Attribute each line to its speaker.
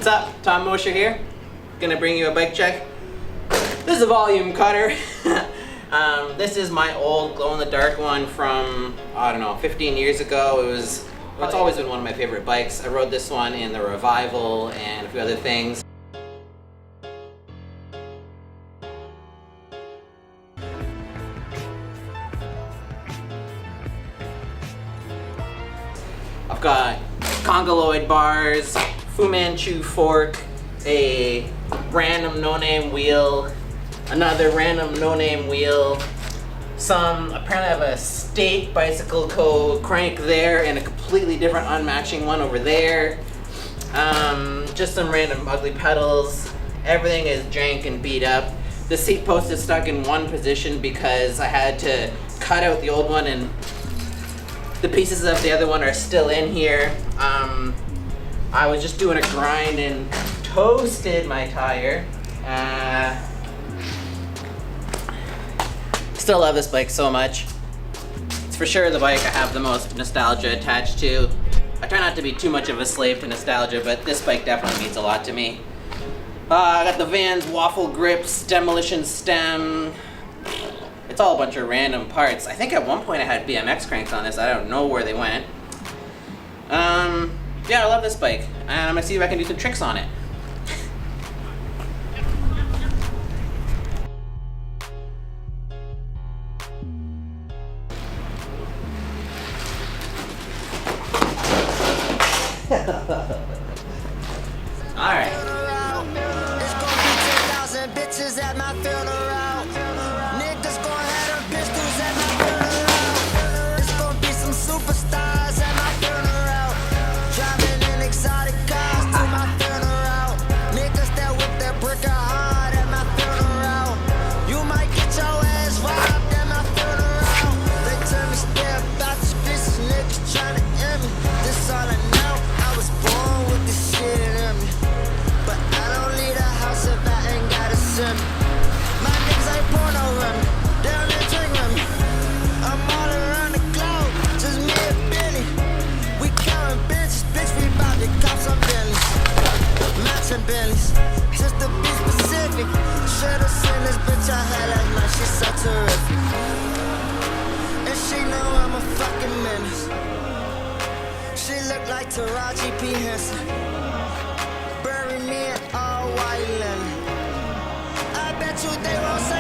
Speaker 1: What's up? Tom Mosher here. Gonna bring you a bike check. This is a volume cutter. This is my old glow-in-the-dark one from, I don't know, 15 years ago. It's always been one of my favorite bikes. I rode this one in the Revival and a few other things. I've got Congoloid bars, Fu Manchu fork, a random no-name wheel, another random no-name wheel, apparently I have a State Bicycle Co. crank there and a completely different unmatching one over there. Just some random ugly pedals. Everything is jank and beat up. The seat post is stuck in one position because I had to cut out the old one and the pieces of the other one are still in here. I was just doing a grind and toasted my tire. Still love this bike so much. It's for sure the bike I have the most nostalgia attached to. I try not to be too much of a slave to nostalgia, but this bike definitely means a lot to me. I got the Vans waffle grips, demolition stem. It's all a bunch of random parts. I think at one point I had BMX cranks on this. I don't know where they went. Yeah, I love this bike. And I'm gonna see if I can do some tricks on it. All right.
Speaker 2: It's gonna be 10,000 bitches at my funeral. Niggas gonna have them pistols at my funeral. It's gonna be some superstars at my funeral. Driving in exotic cars to my funeral. Niggas that whip that brick hard at my funeral. You might get your ass robbed at my funeral. They tell me stay about the streets, niggas tryna end me. This all I know. I was born with this shit in me. But I don't leave the house if I ain't got a sim. My niggas ain't porno running, they don't even drink with me. I'm all around the globe, just me and Benny. We counting bitches, bitch, we bout to cop some Bentleys. Matching Bentleys, just to be specific. Should've seen this bitch I had last night, she's so terrific. And she know I'm a fucking menace. She look like Taraji P. Henson. Bury me in all white linen. I bet you they won't say